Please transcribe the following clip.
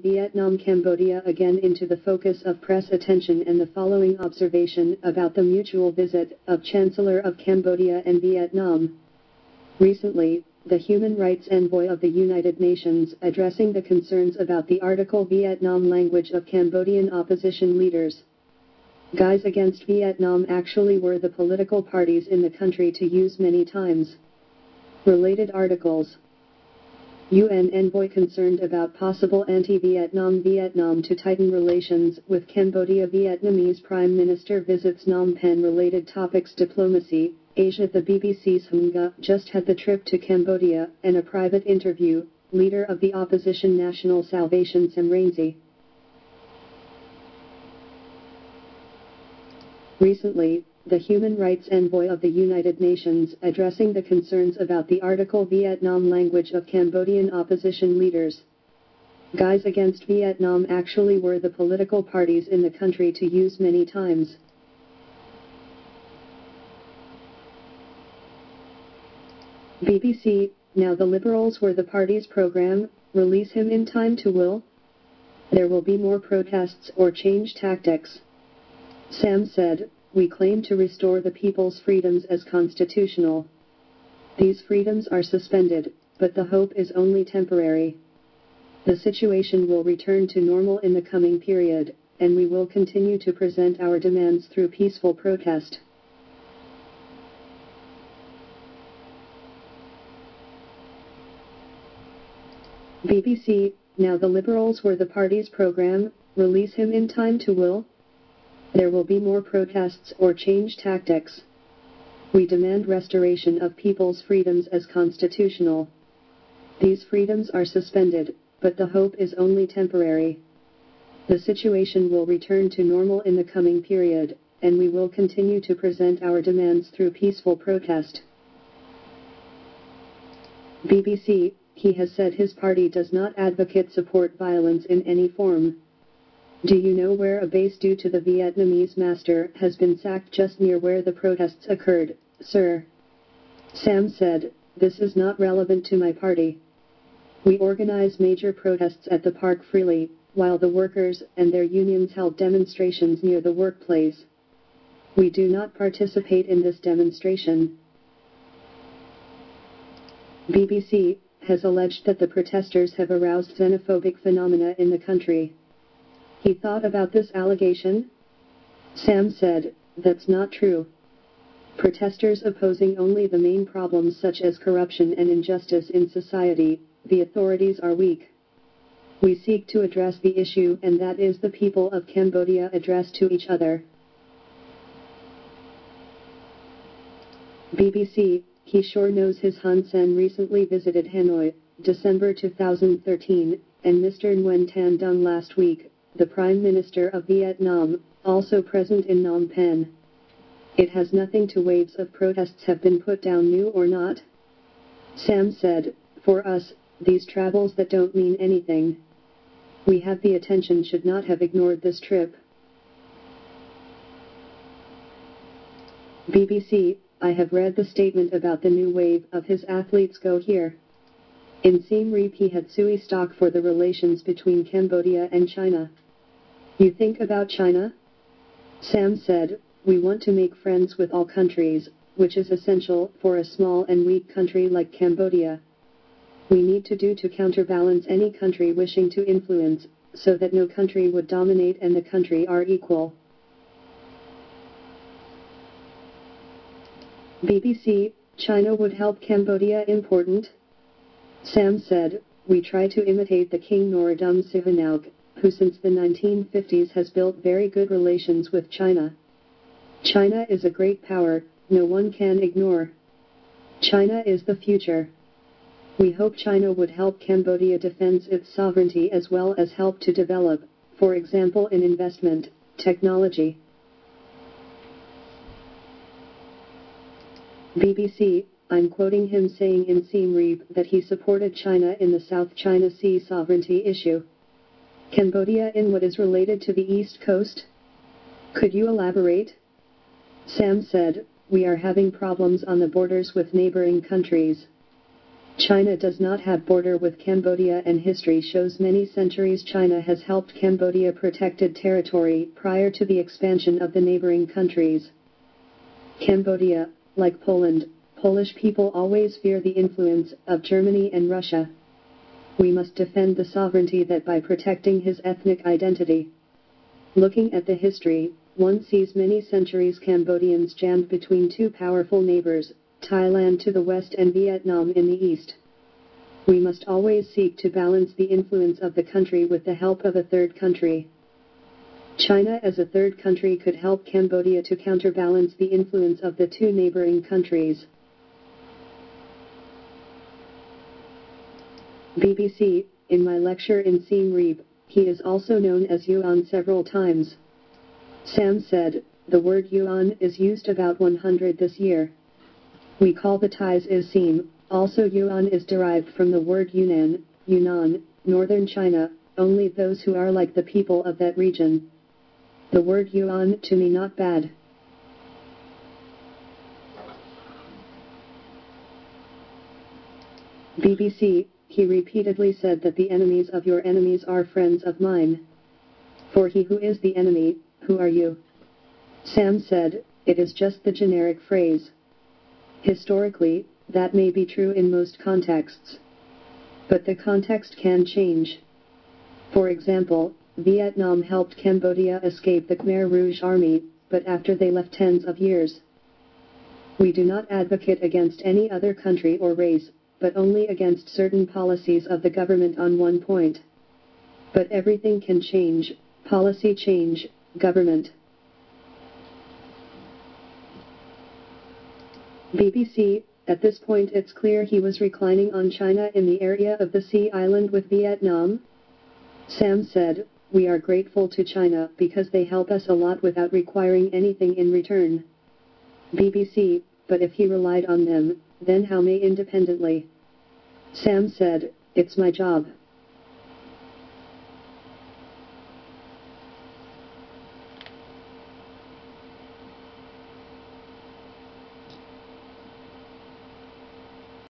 Vietnam-Cambodia again into the focus of press attention, and the following observation about the mutual visit of Chancellor of Cambodia and Vietnam. Recently, the human rights envoy of the United Nations addressing the concerns about the article Vietnam language of Cambodian opposition leaders. Guys against Vietnam actually were the political parties in the country to use many times. Related articles. UN envoy concerned about possible anti-Vietnam to tighten relations with Cambodia. Vietnamese Prime Minister visits Phnom Penh. Related topics. Diplomacy, Asia. The BBC's Hunga just had the trip to Cambodia and a private interview. Leader of the opposition National Salvation Some Rainsy. Recently, the human rights envoy of the United Nations addressing the concerns about the article Vietnam language of Cambodian opposition leaders. Guys against Vietnam actually were the political parties in the country to use many times. BBC, now the Liberals were the party's program, release him in time to will? There will be more protests or change tactics. Sam said, "We claim to restore the people's freedoms as constitutional. These freedoms are suspended, but the hope is only temporary. The situation will return to normal in the coming period, and we will continue to present our demands through peaceful protest." BBC, now the Liberals were the party's program, release him in time to will? There will be more protests or change tactics. We demand restoration of people's freedoms as constitutional. These freedoms are suspended, but the hope is only temporary. The situation will return to normal in the coming period, and we will continue to present our demands through peaceful protest. BBC, he has said his party does not support violence in any form. Do you know where a base due to the Vietnamese master has been sacked just near where the protests occurred, sir? Sam said, "This is not relevant to my party. We organize major protests at the park freely, while the workers and their unions held demonstrations near the workplace. We do not participate in this demonstration." BBC has alleged that the protesters have aroused xenophobic phenomena in the country. He thought about this allegation? Sam said, "That's not true. Protesters opposing only the main problems such as corruption and injustice in society. The authorities are weak. We seek to address the issue, and that is the people of Cambodia addressed to each other." BBC, he sure knows his Hun Sen recently visited Hanoi, December 2013, and Mr. Nguyen Tan Dung last week, the Prime Minister of Vietnam, also present in Phnom Penh. It has nothing to waves of protests have been put down, new or not. Sam said, "For us, these travels that don't mean anything. We have the attention, should not have ignored this trip." BBC, I have read the statement about the new wave of his athletes go here. In Siem Reap he had Sui stock for the relations between Cambodia and China. You think about China? Sam said, "We want to make friends with all countries, which is essential for a small and weak country like Cambodia. We need to do to counterbalance any country wishing to influence, so that no country would dominate and the country are equal." BBC, China would help Cambodia important? Sam said, "We try to imitate the King Norodom Sihanouk, who since the 1950s has built very good relations with China. China is a great power, no one can ignore. China is the future. We hope China would help Cambodia defend its sovereignty as well as help to develop, for example in investment, technology." BBC, I'm quoting him saying in Siem Reap that he supported China in the South China Sea sovereignty issue. Cambodia in what is related to the East Coast? Could you elaborate? Sam said, "We are having problems on the borders with neighboring countries. China does not have border with Cambodia, and history shows many centuries China has helped Cambodia protected territory prior to the expansion of the neighboring countries. Cambodia, like Poland, Polish people always fear the influence of Germany and Russia. We must defend the sovereignty that by protecting his ethnic identity. Looking at the history, one sees many centuries Cambodians jammed between two powerful neighbors, Thailand to the west and Vietnam in the east. We must always seek to balance the influence of the country with the help of a third country. China as a third country could help Cambodia to counterbalance the influence of the two neighboring countries. BBC, in my lecture in Siem Reap, he is also known as Yuan several times. Sam said, the word yuan is used about 100 this year. We call the Thais is Siem, also yuan is derived from the word Yunnan, northern China, only those who are like the people of that region. The word yuan to me not bad. BBC, he repeatedly said that the enemies of your enemies are friends of mine. For he who is the enemy, who are you? Sam said, it is just the generic phrase. Historically, that may be true in most contexts. But the context can change. For example, Vietnam helped Cambodia escape the Khmer Rouge army, but after they left tens of years. We do not advocate against any other country or race, but only against certain policies of the government on one point. But everything can change, policy change, government. BBC, at this point it's clear he was reclining on China in the area of the Sea Island with Vietnam. Sam said, we are grateful to China because they help us a lot without requiring anything in return. BBC, but if he relied on them, then how may independently? Sam said, it's my job.